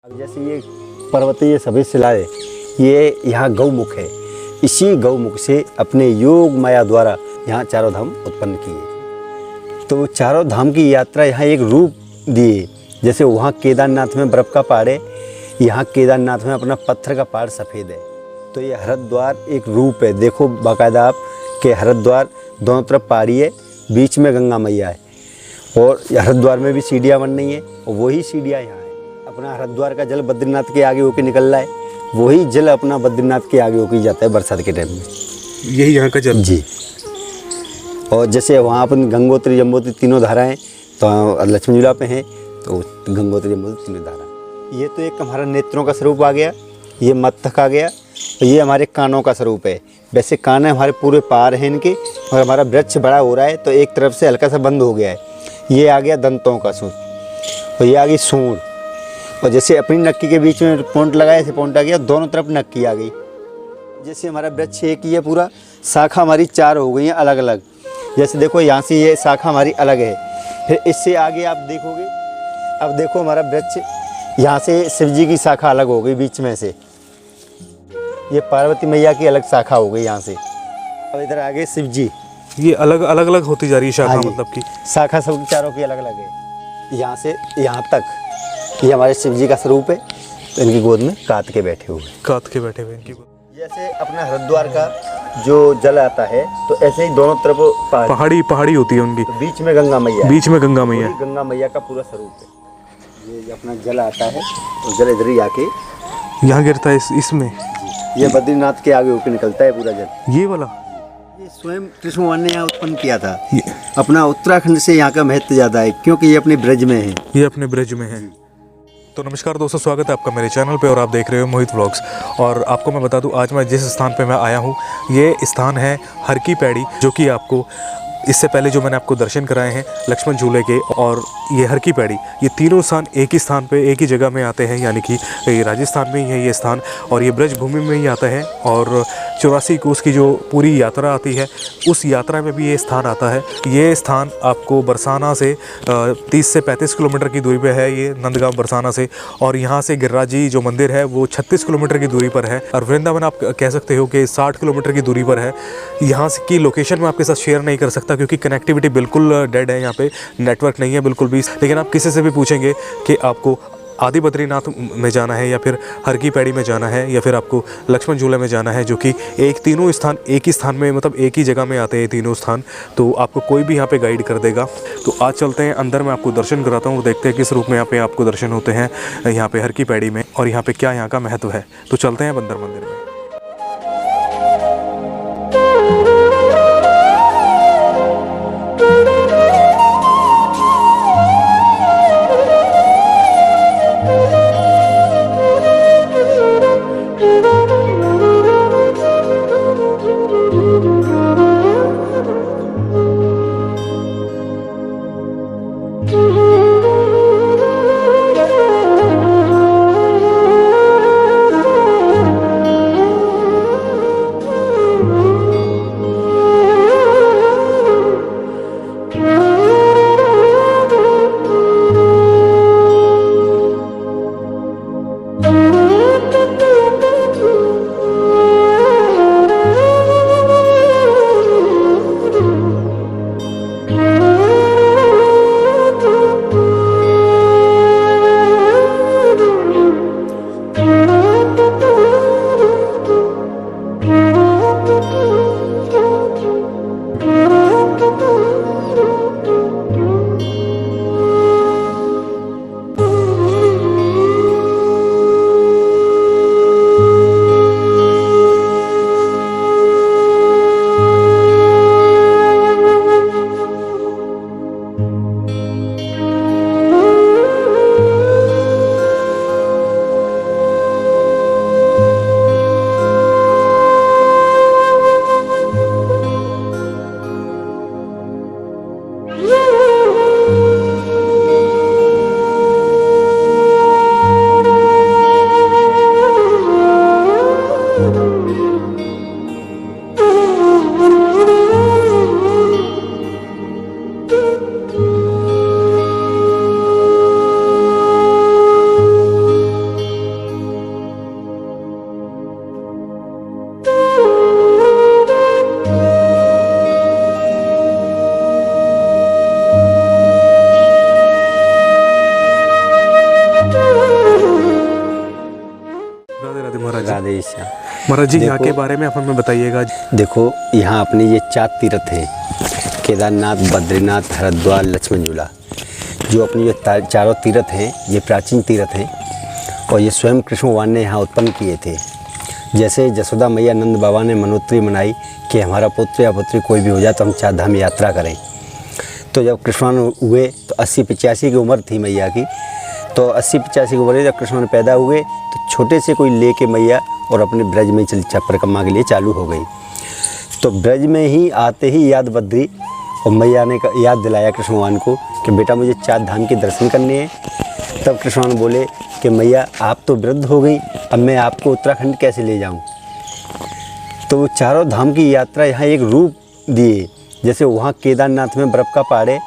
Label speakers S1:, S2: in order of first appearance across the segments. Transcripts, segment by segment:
S1: जैसे ये पर्वतीय सभी शिलाएं, ये यहाँ गौमुख है। इसी गौमुख से अपने योग माया द्वारा यहाँ चारों धाम उत्पन्न किए। तो चारों धाम की यात्रा यहाँ एक रूप दिए। जैसे वहाँ केदारनाथ में बर्फ़ का पहाड़ है, यहाँ केदारनाथ में अपना पत्थर का पहाड़ सफ़ेद है। तो ये हरिद्वार एक रूप है। देखो बाकायदा आप कि हरिद्वार दोनों तरफ पहाड़ी है, बीच में गंगा मैया है और हरिद्वार में भी सीढ़ियाँ बन रही हैं और वही सीढ़ियाँ यहाँ है। अपना हरिद्वार का जल बद्रीनाथ के आगे होकर निकल रहा है, वही जल अपना बद्रीनाथ के आगे होकर जाता है बरसात के टाइम में।
S2: यही यहाँ का जल
S1: जी। और जैसे वहाँ अपन गंगोत्री यमुनोत्री तीनों धाराएँ तो लक्ष्मण झूला पे हैं, तो गंगोत्री यमुनोत्री तीनों धारा। ये तो एक हमारा नेत्रों का स्वरूप आ गया, ये मस्तक आ गया और ये हमारे कानों का स्वरूप है। वैसे कान हमारे पूरे पार हैं इनके और हमारा वृक्ष बड़ा हो रहा है तो एक तरफ से हल्का सा बंद हो गया है। ये आ गया दंतों का सूंड और ये आ गई सूंड। और जैसे अपनी नक्की के बीच में पोंट लगाया, ऐसे पोंट आ गया, दोनों तरफ नक्की आ गई। जैसे हमारा वृक्ष एक ही है पूरा, शाखा हमारी 4 हो गई हैं अलग अलग। जैसे देखो यहाँ से ये शाखा हमारी अलग है, फिर इससे आगे आप देखोगे, अब देखो हमारा वृक्ष यहाँ से शिव जी की शाखा अलग हो गई बीच में से, ये पार्वती मैया की अलग शाखा हो गई यहाँ से। अब इधर आगे शिव जी,
S2: ये अलग अलग होती जा रही है शाखा, मतलब की
S1: शाखा सब चारों की अलग अलग है। यहाँ से यहाँ तक ये हमारे शिव जी का स्वरूप है। तो इनकी गोद में कात के बैठे हुए
S2: इनकी गोद।
S1: जैसे अपना हरिद्वार का जो जल आता है तो ऐसे ही दोनों तरफ
S2: पहाड़ी होती है उनकी,
S1: तो बीच में गंगा मैया,
S2: बीच में गंगा मैया,
S1: गंगा मैया का पूरा स्वरूप है। ये अपना जल आता है तो जल इधर ही आके
S2: यहाँ गिरता है इसमें।
S1: ये बद्रीनाथ के आगे होकर निकलता है पूरा जल।
S2: ये वाला
S1: ये स्वयं कृष्ण भगवान ने यहाँ उत्पन्न किया था। अपना उत्तराखंड से यहाँ का महत्व ज़्यादा है क्योंकि ये अपने ब्रज में है।
S2: ये अपने ब्रज में है। तो नमस्कार दोस्तों, स्वागत है आपका मेरे चैनल पे और आप देख रहे हो मोहित व्लॉग्स। और आपको मैं बता दूं, आज मैं जिस स्थान पे मैं आया हूँ ये स्थान है हर की पैड़ी, जो कि आपको इससे पहले जो मैंने आपको दर्शन कराए हैं लक्ष्मण झूले के और ये हर की पैड़ी, ये तीनों स्थान एक ही स्थान पे एक ही जगह में आते हैं, यानी कि ये राजस्थान में ही है ये स्थान और ये ब्रज भूमि में ही आता है। और 84 कोस की जो पूरी यात्रा आती है उस यात्रा में भी ये स्थान आता है। ये स्थान आपको बरसाना से 30 से 35 किलोमीटर की दूरी पे है, ये नंदगांव बरसाना से। और यहाँ से गिरिराज जी जो मंदिर है वो 36 किलोमीटर की दूरी पर है और वृंदावन आप कह सकते हो कि 60 किलोमीटर की दूरी पर है। यहाँ की लोकेशन मैं आपके साथ शेयर नहीं कर सकता क्योंकि कनेक्टिविटी बिल्कुल डेड है, यहाँ पे नेटवर्क नहीं है बिल्कुल भी। लेकिन आप किसी से भी पूछेंगे कि आपको आदि बद्रीनाथ में जाना है या फिर हर की पैड़ी में जाना है या फिर आपको लक्ष्मण झूले में जाना है, जो कि तीनों स्थान एक ही स्थान में, मतलब एक ही जगह में आते हैं तीनों स्थान, तो आपको कोई भी यहाँ पे गाइड कर देगा। तो आज चलते हैं अंदर, मैं आपको दर्शन कराता हूँ, देखते हैं किस रूप में यहाँ पे आपको दर्शन होते हैं यहाँ पे हर की पैड़ी में और यहाँ पे क्या यहाँ का महत्व है। तो चलते हैं अंदर मंदिर में। महाराज जी।
S1: राधे श्याम।
S2: महाराज जी यहाँ के
S1: देखो-
S2: बारे में आप हमें बताइएगा।
S1: देखो यहाँ अपने ये 4 तीर्थ हैं, केदारनाथ, बद्रीनाथ, हरिद्वार, लक्ष्मण झूला। जो अपनी ये चारों तीर्थ हैं ये प्राचीन तीर्थ हैं और ये स्वयं कृष्ण भगवान ने यहाँ उत्पन्न किए थे। जैसे जसोदा मैया नंद बाबा ने मनोत्री मनाई कि हमारा पुत्र या पुत्री कोई भी हो जाए तो हम 4 धाम यात्रा करें। तो जब कृष्ण हुए तो 80-85 की उम्र थी मैया की। तो 80-85 की उम्र जब कृष्ण पैदा हुए तो छोटे से कोई ले के मैया और अपने ब्रज में चल परिक्रमा के लिए चालू हो गई। तो ब्रज में ही आते ही याद बद्री और मैया ने याद दिलाया कृष्ण भगवान को कि बेटा मुझे 4 धाम के दर्शन करने हैं। तब कृष्ण भगवान बोले कि मैया आप तो वृद्ध हो गई, अब मैं आपको उत्तराखंड कैसे ले जाऊं। तो वो चारों धाम की यात्रा यहाँ एक रूप दिए। जैसे वहाँ केदारनाथ में बर्फ़ का पहाड़ है,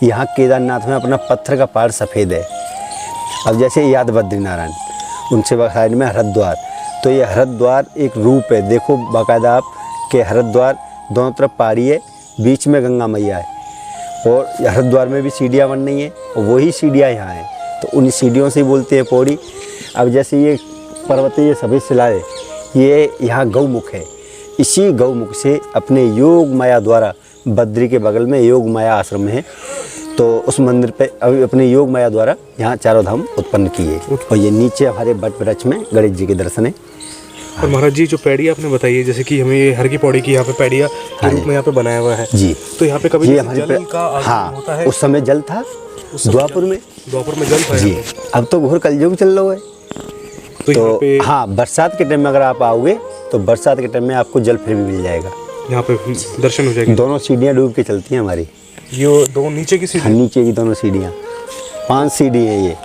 S1: यहाँ केदारनाथ में अपना पत्थर का पहाड़ सफ़ेद है। अब जैसे याद बद्रीनारायण, उनसे साइड में हरिद्वार, तो ये हरिद्वार एक रूप है। देखो बाकायदा आप कि हरिद्वार दोनों तरफ पहाड़ी है, बीच में गंगा मैया है और हरिद्वार में भी सीढ़ियाँ बन रही हैं और वही सीढ़ियाँ यहाँ हैं। तो उन सीढ़ियों से ही बोलते हैं पौड़ी। अब जैसे ये पर्वतीय ये सभी शिलाएँ, ये यहाँ गौमुख है। इसी गौमुख से अपने योग माया द्वारा बद्री के बगल में योग माया आश्रम है, तो उस मंदिर पे अभी अपने योग माया द्वारा यहाँ चारों धाम उत्पन्न किए। और ये नीचे हमारे बट वृक्ष में गणेश जी के दर्शन है।
S2: और महाराज जी जो पैड़ी आपने बताई है, जैसे कि हमें ये हर की पौड़ी की यहाँ पे पैड़िया के रूप में यहाँ पे बनाया हुआ है
S1: जी।
S2: तो यहाँ पे कभी
S1: ये
S2: जैसे
S1: हमारे
S2: जल का आगमन होता है?
S1: उस समय जल था द्वापुर में।
S2: द्वापर में जल था
S1: जी।
S2: यहाँ पे।
S1: अब तो घोर कलयुग चल रहा है।
S2: तो यहाँ
S1: तो
S2: पे
S1: हाँ, बरसात के टाइम में अगर आप आओगे तो बरसात के टाइम में आपको जल फिर भी मिल जाएगा।
S2: यहाँ पे दर्शन हो जाएंगे।
S1: दोनों सीढ़ियाँ डूब के चलती हैं हमारी।
S2: ये दो नीचे की सीढ़ी।
S1: नीचे की दोनों सीढ़ियाँ 5 सीढ़ी है ये।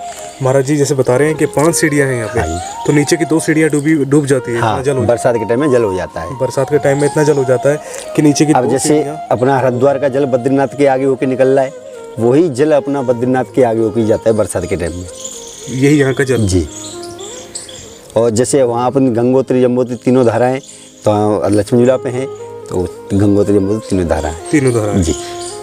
S2: महाराज जी जैसे बता रहे हैं कि 5 सीढ़ियाँ हैं यहाँ पे,
S1: हाँ
S2: तो नीचे की 2 सीढ़ियाँ डूब जाती है।
S1: हाँ,
S2: इतना जल हो
S1: बरसात के टाइम में जल हो जाता है।
S2: बरसात के टाइम में इतना जल हो जाता है कि नीचे की
S1: अब
S2: 2
S1: जैसे
S2: सीढ़ियाँ।
S1: अपना हरिद्वार का जल बद्रीनाथ के आगे होके निकल रहा है, वही जल अपना बद्रीनाथ के आगे होके जाता है बरसात के टाइम में।
S2: यही यहाँ का जल।
S1: जी। और जैसे वहाँ अपन गंगोत्री जम्बोत्री तीनों धाराएं तो लक्ष्मण झूला पे हैं, तो गंगोत्री जम्बोत्री तीनों धाराएं।
S2: तीनों धारा
S1: जी।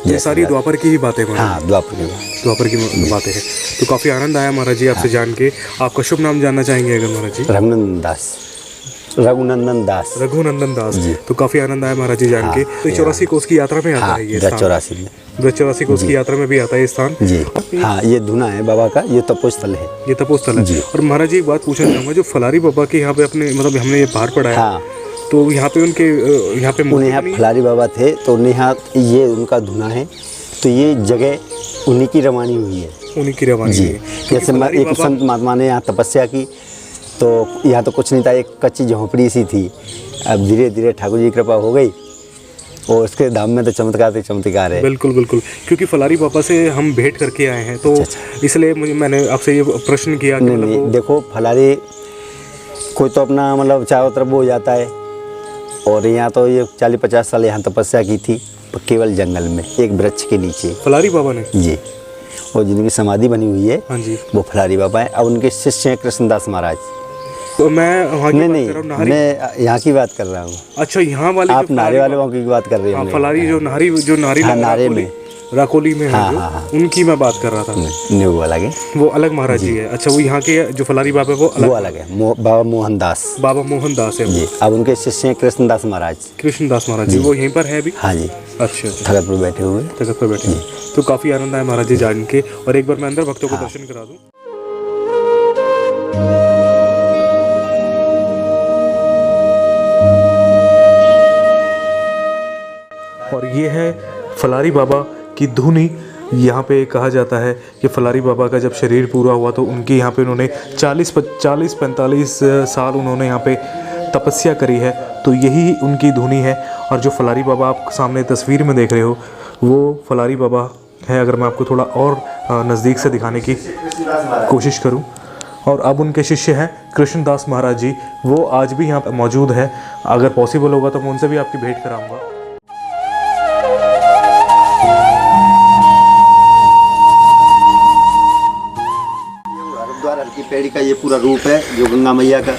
S2: ये सारी द्वापर की ही बातें हैं।
S1: हाँ, द्वापर की बात।
S2: द्वापर की बातें हैं। तो काफ़ी आनंद आया महाराज जी आपसे जान के। आपका शुभ नाम जानना चाहेंगे अगर महाराज जी?
S1: रघुनंदन दास।
S2: रघुनंदन दास। तो काफ़ी आनंद आया महाराज जी जान के। तो 84 कोस की यात्रा में आता है ये स्थान।
S1: 84 में।
S2: 84 कोस की यात्रा में भी आता है ये स्थान।
S1: जी। हाँ, ये धुना है बाबा का, ये तपोस्थल है।
S2: ये तपोस्थल है। और महाराज जी एक बात पूछना चाहूँगा, जो फलारी बाबा के यहाँ पे अपने मतलब हमने ये बाहर पढ़ा है,
S1: हाँ,
S2: तो यहाँ पे उनके यहाँ पे
S1: उन्हें यहाँ फलारी बाबा थे तो उन्हें यहाँ ये उनका धुना है, तो ये जगह उन्हीं की रवानी हुई है।
S2: उन्हीं की रवानी
S1: जी।
S2: है।
S1: जैसे एक संत महात्मा ने यहाँ तपस्या की तो यहाँ तो कुछ नहीं था, एक कच्ची झोंपड़ी सी थी। अब धीरे धीरे ठाकुर जी की कृपा हो गई और उसके धाम में तो चमत्कार ही चमत्कार है।
S2: बिल्कुल बिल्कुल, क्योंकि फलारी बाबा से हम भेंट करके आए हैं, तो इसलिए मैंने आपसे ये प्रश्न किया कि मतलब
S1: नहीं, देखो फलारी कोई तो अपना मतलब चारों तरफ वो हो जाता है, और यहाँ तो ये 40-50 साल यहाँ तपस्या की थी केवल जंगल में एक वृक्ष के नीचे।
S2: फलारी बाबा ने?
S1: जी। और जिनकी समाधि बनी हुई है,
S2: हाँ जी,
S1: वो फलारी बाबा है। अब उनके शिष्य हैं कृष्णदास महाराज।
S2: तो मैं वहाँ की बात कर रहा हूँ,
S1: नहीं, मैं यहाँ की बात कर रहा हूँ।
S2: अच्छा, यहाँ वाले
S1: आप नारे वालों की बात कर रहे हो।
S2: फलारी जो नारी
S1: हाँ, नारे में
S2: राकोली में है
S1: हाँ,
S2: जो,
S1: हाँ, हाँ।
S2: उनकी मैं बात कर रहा था।
S1: नहीं, वो अलग है,
S2: वो अलग महाराज जी है। अच्छा, वो यहाँ के जो फलारी बाबा है
S1: वो अलग है। बाबा मोहन दास।
S2: बाबा मोहन दास है
S1: जी। अब उनके शिष्य हैं कृष्णदास महाराज।
S2: कृष्णदास महाराज जी, वो यहीं पर है अभी?
S1: हाँ जी।
S2: अच्छा,
S1: तख्त पर बैठे हुए।
S2: तख्त पर बैठे। तो काफ़ी आनंद आया महाराज जी जान के। और एक बार मैं अंदर भक्तों को दर्शन करा दूँ। और ये है फलारी बाबा की धुनी। यहाँ पे कहा जाता है कि फलारी बाबा का जब शरीर पूरा हुआ तो उनके यहाँ पे उन्होंने 40-45 साल उन्होंने यहाँ पे तपस्या करी है, तो यही उनकी धुनी है। और जो फलारी बाबा आप सामने तस्वीर में देख रहे हो, वो फलारी बाबा है। अगर मैं आपको थोड़ा और नज़दीक से दिखाने की कोशिश करूँ, और अब उनके शिष्य हैं कृष्णदास महाराज जी, वो आज भी यहाँ पर मौजूद है। अगर पॉसिबल होगा तो मैं उनसे भी आपकी भेंट कराऊँगा।
S1: हर की पैड़ी का ये पूरा रूप है जो गंगा मैया का।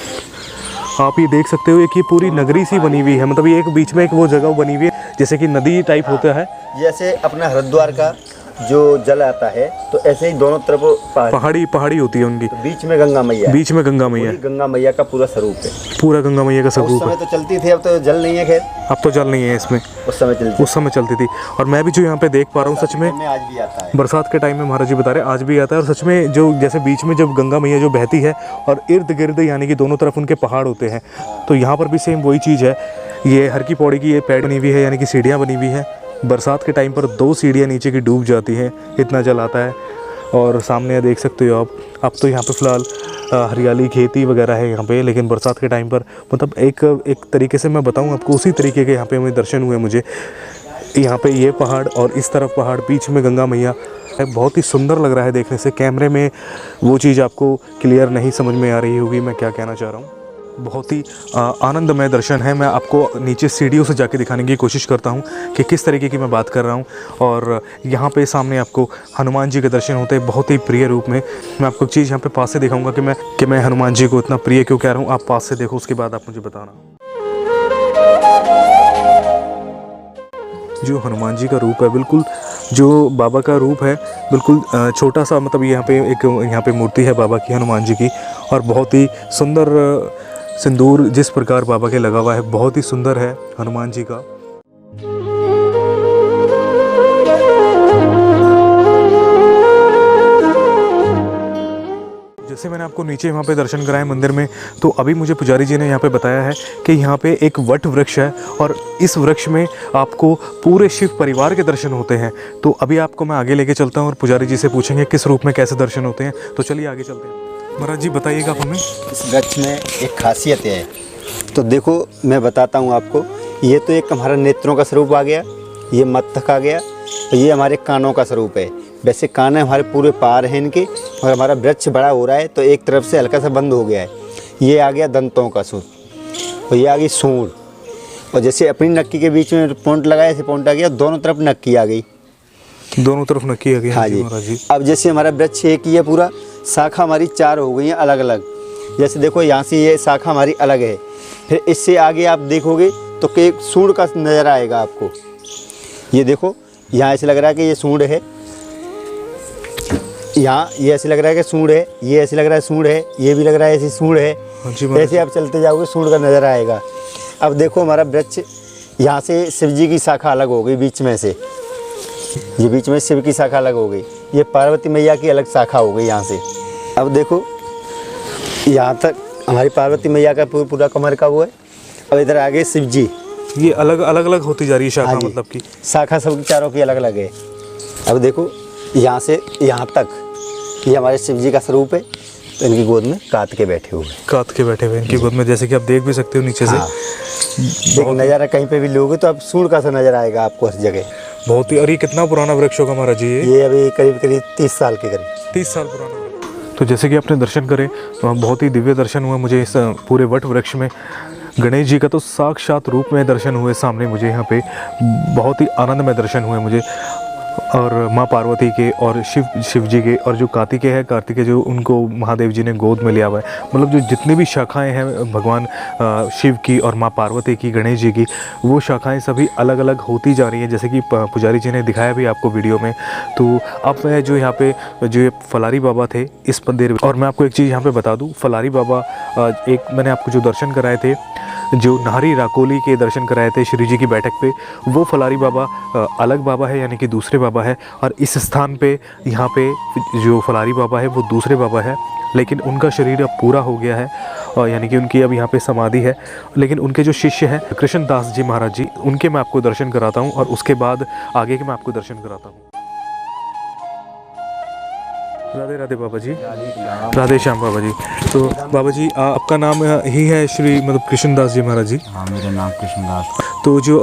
S2: आप ये देख सकते हो कि पूरी नगरी सी बनी हुई है, मतलब ये एक बीच में एक वो जगह बनी हुई है जैसे कि नदी टाइप होता है।
S1: जैसे अपना हरिद्वार का जो जल आता है तो ऐसे ही दोनों तरफ
S2: पहाड़ी होती है उनकी,
S1: तो बीच में गंगा मैया है।
S2: बीच में गंगा मैया,
S1: पूरी गंगा मैया का पूरा स्वरूप है।
S2: पूरा गंगा मैया का
S1: उस
S2: स्वरूप
S1: समय
S2: है।
S1: तो चलती थी, अब तो जल नहीं है। खैर
S2: अब तो जल नहीं है इसमें, उस समय चलती थी। और मैं भी जो यहाँ पे देख पा रहा हूँ सच में
S1: आज भी आता है।
S2: बरसात के टाइम में महाराज जी बता रहे आज भी आता है। और सच में जो जैसे बीच में जब गंगा मैया जो बहती है और इर्द गिर्द यानी कि दोनों तरफ उनके पहाड़ होते हैं, तो यहाँ पर भी सेम वही चीज़ है। ये हर की पौड़ी की ये पैड़ बनी हुई है, यानी कि सीढ़ियाँ बनी हुई है। बरसात के टाइम पर 2 सीढ़ियाँ नीचे की डूब जाती हैं, इतना जल आता है। और सामने देख सकते हो आप, अब तो यहाँ पे फ़िलहाल हरियाली खेती वगैरह है यहाँ पे, लेकिन बरसात के टाइम पर मतलब एक तरीके से मैं बताऊँ आपको, उसी तरीके के यहाँ पे हमें दर्शन हुए मुझे। यहाँ पे ये पहाड़ और इस तरफ पहाड़, बीच में गंगा मैया है। बहुत ही सुंदर लग रहा है देखने से। कैमरे में वो चीज़ आपको क्लियर नहीं समझ में आ रही होगी मैं क्या कहना चाह रहा हूँ। बहुत ही आनंदमय दर्शन है। मैं आपको नीचे सीढ़ियों से जाके दिखाने की कोशिश करता हूँ कि किस तरीके की मैं बात कर रहा हूँ। और यहाँ पे सामने आपको हनुमान जी के दर्शन होते हैं बहुत ही प्रिय रूप में। मैं आपको एक चीज़ यहाँ पे पास से दिखाऊंगा कि मैं हनुमान जी को इतना प्रिय क्यों कह रहा हूँ। आप पास से देखो, उसके बाद आप मुझे बताना। जो हनुमान जी का रूप है, बिल्कुल जो बाबा का रूप है, बिल्कुल छोटा सा, मतलब यहाँ पे मूर्ति है बाबा की, हनुमान जी की। और बहुत ही सुंदर सिंदूर जिस प्रकार बाबा के लगा हुआ है, बहुत ही सुंदर है हनुमान जी का। जैसे मैंने आपको नीचे वहाँ पे दर्शन कराए मंदिर में, तो अभी मुझे पुजारी जी ने यहाँ पे बताया है कि यहाँ पे एक वट वृक्ष है और इस वृक्ष में आपको पूरे शिव परिवार के दर्शन होते हैं। तो अभी आपको मैं आगे लेके चलता हूँ और पुजारी जी से पूछेंगे किस रूप में कैसे दर्शन होते हैं। तो चलिए आगे चलते हैं। महाराज जी बताइएगा आप हमें।
S1: इस वृक्ष में एक खासियत है, तो देखो मैं बताता हूँ आपको। ये तो एक हमारा नेत्रों का स्वरूप आ गया, ये मस्तक आ गया, तो ये हमारे कानों का स्वरूप है। वैसे कान हमारे पूरे पार हैं इनके, और हमारा वृक्ष बड़ा हो रहा है तो एक तरफ से हल्का सा बंद हो गया है। ये आ गया दंतों का स्वरूप, और ये आ गई सूंड। और जैसे अपनी नक्की के बीच में पोंट लगाया, ऐसे पोंट आ गया, दोनों तरफ नक्की आ गई,
S2: दोनों तरफ नक्की आ गई।
S1: हाँ जी
S2: महाराज जी।
S1: अब जैसे हमारा वृक्ष एक ही है पूरा, शाखा हमारी 4 हो गई हैं अलग अलग। जैसे देखो यहाँ से ये शाखा हमारी अलग है, फिर इससे आगे आप देखोगे तो एक सूंड का नज़र आएगा आपको। ये देखो यहाँ ऐसे लग रहा है कि ये सूंड है, यहाँ ये ऐसे लग रहा है कि सूंड है, ये ऐसे लग रहा है सूंड है, ये भी लग रहा है ऐसी सूंड है। ऐसे आप चलते जाओगे सूंड का नज़र आएगा। अब देखो हमारा वृक्ष यहाँ से शिव जी की शाखा अलग हो गई बीच में से, ये बीच में शिव की शाखा अलग हो गई, ये पार्वती मैया की अलग शाखा हो गई यहाँ से। अब देखो यहाँ तक हमारी पार्वती मैया का पूरा कमर का वो है। अब इधर आगे शिव जी,
S2: ये अलग अलग होती जा रही है शाखा,
S1: हाँ
S2: मतलब की
S1: शाखा सबकी चारों की अलग अलग है। अब देखो यहाँ से यहाँ तक ये हमारे शिव जी का स्वरूप है, तो इनकी गोद में काट के बैठे हुए,
S2: काट के बैठे हुए इनकी गोद में, जैसे कि आप देख भी सकते हो नीचे से।
S1: हाँ। एक नज़ारा कहीं पे भी लोगे तो अब सूंड का सा नज़र आएगा आपको हर जगह।
S2: बहुत ही। और ये कितना पुराना वृक्ष होगा महाराज जी?
S1: ये अभी करीब 30 साल के करीब।
S2: 30 साल पुराना। तो जैसे कि आपने दर्शन करे, तो बहुत ही दिव्य दर्शन हुआ मुझे इस पूरे वट वृक्ष में। गणेश जी का तो साक्षात रूप में दर्शन हुए सामने मुझे यहाँ पे, बहुत ही आनंदमय दर्शन हुए मुझे। और माँ पार्वती के और शिव जी के, और जो कार्तिकेय जो उनको महादेव जी ने गोद में लिया हुआ है। मतलब जो जितनी भी शाखाएं हैं भगवान शिव की और माँ पार्वती की, गणेश जी की, वो शाखाएं सभी अलग अलग होती जा रही हैं, जैसे कि पुजारी जी ने दिखाया भी आपको वीडियो में। तो अब मैं जो यहाँ पे जो फलारी बाबा थे इस मंदिर, और मैं आपको एक चीज़ यहाँ पे बता दूँ, फलारी बाबा एक मैंने आपको जो दर्शन कराए थे, जो नाहरी राकोली के दर्शन कराए थे श्री जी की बैठक पे, वो फलारी बाबा अलग बाबा है, यानी कि दूसरे बाबा है। और इस स्थान पे यहाँ पे जो फलारी बाबा है वो दूसरे बाबा है, लेकिन उनका शरीर अब पूरा हो गया है, और यानी कि उनकी अब यहाँ पे समाधि है। लेकिन उनके जो शिष्य हैं कृष्ण दास जी महाराज जी, उनके मैं आपको दर्शन कराता हूँ, और उसके बाद आगे के मैं आपको दर्शन कराता हूँ। राधे राधे बाबा जी। राधे श्याम बाबा जी। तो बाबा जी आपका नाम ही है श्री मतलब कृष्णदास जी महाराज जी?
S3: हाँ, मेरा नाम कृष्णदास।
S2: तो जो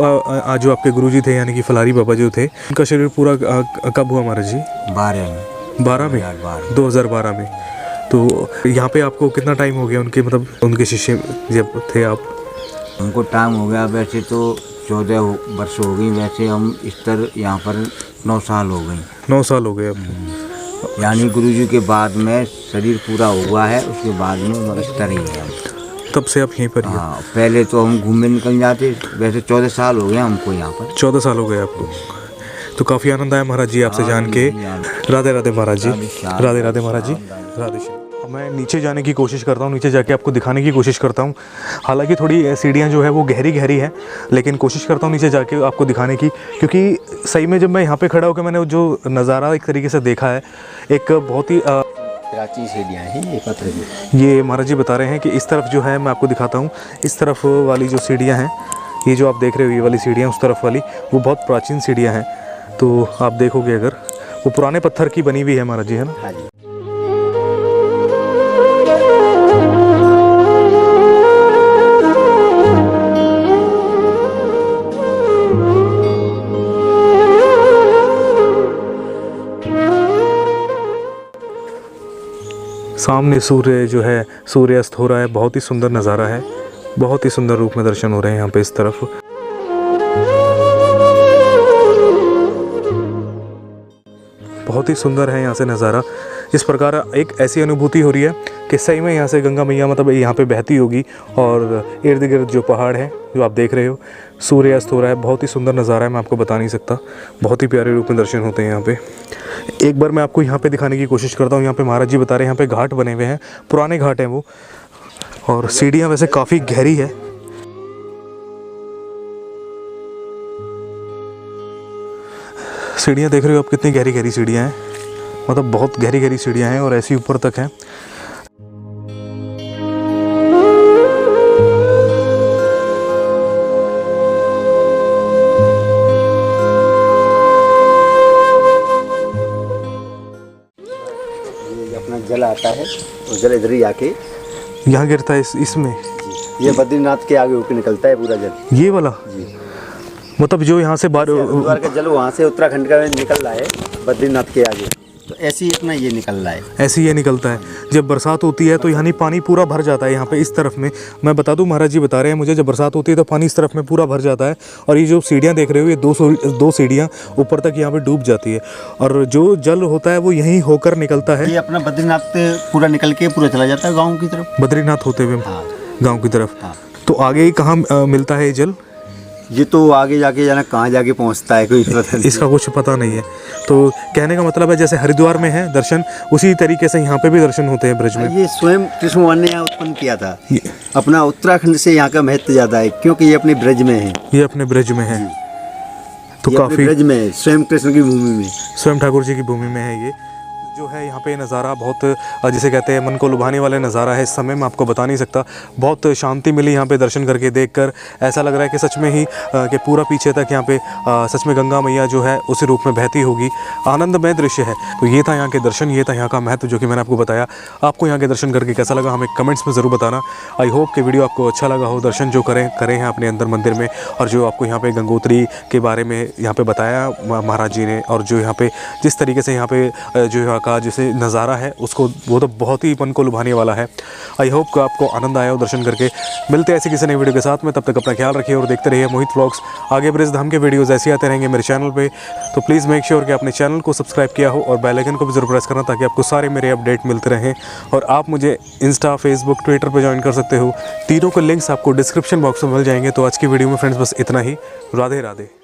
S2: आपके गुरुजी थे यानी कि फलारी बाबा जो थे, उनका शरीर पूरा कब हुआ महाराज जी? 12 में 2012 में। तो यहाँ पे आपको कितना टाइम हो गया उनके, मतलब उनके शिष्य जब थे आप?
S3: उनको टाइम हो गया, वैसे तो 14 वर्ष हो गई, वैसे हम इस तरह यहाँ पर 9 साल हो गई।
S2: 9 साल हो गए आपको?
S3: यानी गुरुजी के बाद में शरीर पूरा हुआ है, उसके बाद में इस तरह ही है।
S2: तब से आप यहीं पर ही?
S3: हाँ, पहले तो हम घूमने निकल जाते, वैसे 14 साल हो गए हमको यहाँ पर।
S2: 14 साल हो गए आपको? तो काफ़ी आनंद आया महाराज जी आपसे जान के। राधे राधे महाराज जी, राधे राधे महाराज जी, राधे श्याम। मैं नीचे जाने की कोशिश करता हूँ, नीचे जाके आपको दिखाने की कोशिश करता हूँ। हालांकि थोड़ी सीढ़ियाँ जो है वो गहरी गहरी हैं, लेकिन कोशिश करता हूँ नीचे जाके आपको दिखाने की, क्योंकि सही में जब मैं यहाँ पे खड़ा होकर मैंने जो नज़ारा एक तरीके से देखा है, एक बहुत ही
S1: प्राचीन सीढ़ियाँ हैं ये पत्थर की।
S2: ये महाराज जी बता रहे हैं कि इस तरफ जो है मैं आपको दिखाता हूँ, इस तरफ वाली जो सीढ़ियाँ हैं, ये जो आप देख रहे हो ये वाली सीढ़ियाँ, उस तरफ वाली वो बहुत प्राचीन सीढ़ियाँ हैं। तो आप देखोगे अगर वो पुराने पत्थर की बनी हुई है महाराज जी, है ना?
S1: हाँ जी।
S2: सामने सूर्य जो है सूर्यास्त हो रहा है, बहुत ही सुंदर नज़ारा है, बहुत ही सुंदर रूप में दर्शन हो रहे हैं यहाँ पे इस तरफ। बहुत ही सुंदर है यहाँ से नज़ारा। इस प्रकार एक ऐसी अनुभूति हो रही है कि सही में यहाँ से गंगा मैया मतलब यहाँ पे बहती होगी, और इर्द गिर्द जो पहाड़ है जो आप देख रहे हो, सूर्यास्त हो रहा है, बहुत ही सुंदर नज़ारा है, मैं आपको बता नहीं सकता। बहुत ही प्यारे रूप में दर्शन होते हैं यहाँ पे। एक बार मैं आपको यहाँ पे दिखाने की कोशिश करता हूँ। यहाँ पे महाराज जी बता रहे हैं यहाँ पे घाट बने हुए हैं, पुराने घाट हैं वो, और सीढ़ियाँ वैसे काफ़ी गहरी है। सीढ़ियाँ देख रहे हो आप, कितनी गहरी गहरी सीढ़ियाँ हैं, मतलब बहुत गहरी गहरी सीढ़ियाँ हैं और ऐसी ऊपर तक हैं।
S1: ये अपना जल आता है और जल इधर ही आके
S2: यहाँ गिरता है इसमें।
S1: ये बद्रीनाथ के आगे होकर निकलता है पूरा जल,
S2: ये वाला
S1: जी।
S2: मतलब जो यहाँ से
S1: हरिद्वार का जल वहाँ से उत्तराखंड का निकल रहा है बद्रीनाथ के आगे, तो ऐसे ही अपना ये निकल रहा है,
S2: ऐसे ये निकलता है। जब बरसात होती है तो यानी पानी पूरा भर जाता है यहाँ पे इस तरफ में। मैं बता दूं, महाराज जी बता रहे हैं मुझे, जब बरसात होती है तो पानी इस तरफ में पूरा भर जाता है, और ये जो सीढ़ियाँ देख रहे हो ये दो सीढ़ियाँ ऊपर तक यहाँ पे डूब जाती है, और जो जल होता है वो यहीं होकर निकलता है।
S1: ये अपना बद्रीनाथ पूरा निकल के पूरा चला जाता है गाँव की तरफ,
S2: बद्रीनाथ होते हुए
S1: हाँ।
S2: गाँव की तरफ।
S1: हाँ।
S2: तो आगे ही कहाँ मिलता है ये जल?
S1: ये तो आगे जाके जाना कहाँ जाके पहुँचता है कोई पता नहीं,
S2: इसका कुछ पता नहीं है। तो कहने का मतलब है जैसे हरिद्वार में है दर्शन, उसी तरीके से यहाँ पे भी दर्शन होते हैं ब्रज में।
S1: ये स्वयं कृष्ण भगवान ने यहाँ उत्पन्न किया था। अपना उत्तराखंड से यहाँ का महत्व ज़्यादा है, क्योंकि ये अपने ब्रज में है,
S2: ये अपने ब्रज में है, तो
S1: ये अपने
S2: काफ़ी
S1: ब्रज में है, स्वयं कृष्ण की भूमि में,
S2: स्वयं ठाकुर जी की भूमि में है। ये जो है यहाँ पे नज़ारा बहुत जिसे कहते हैं मन को लुभाने वाला नज़ारा है। इस समय मैं आपको बता नहीं सकता, बहुत शांति मिली यहाँ पे दर्शन करके, देखकर ऐसा लग रहा है कि सच में ही कि पूरा पीछे तक यहाँ पे सच में गंगा मैया जो है उसी रूप में बहती होगी। आनंदमय दृश्य है। तो ये था यहाँ के दर्शन, ये था यहाँ का महत्व जो कि मैंने आपको बताया। आपको यहाँ के दर्शन करके कैसा लगा हमें कमेंट्स में ज़रूर बताना। आई होप कि वीडियो आपको अच्छा लगा हो। दर्शन जो करे हैं अपने अंदर मंदिर में, और जो आपको यहाँ पे गंगोत्री के बारे में यहाँ पे बताया महाराज जी ने, और जो यहाँ पे जिस तरीके से यहाँ पे जो यहाँ का जैसे नज़ारा है उसको, वो तो बहुत ही मन को लुभाने वाला है। आई होप कि आपको आनंद आया हो दर्शन करके। मिलते हैं ऐसी किसी नई वीडियो के साथ में, तब तक अपना ख्याल रखिए और देखते रहिए मोहित व्लॉग्स। आगे ब्रज धाम के वीडियोज़ ऐसे आते रहेंगे मेरे चैनल पे, तो प्लीज़ मेक श्योर कि आपने चैनल को सब्सक्राइब किया हो और बेल आइकन को भी जरूर प्रेस करना, ताकि आपको सारे मेरे अपडेट मिलते रहें। और आप मुझे इंस्टा, फेसबुक, ट्विटर पर ज्वाइन कर सकते हो। तीनों के लिंक्स आपको डिस्क्रिप्शन बॉक्स में मिल जाएंगे। तो आज की वीडियो में फ्रेंड्स बस इतना ही। राधे राधे।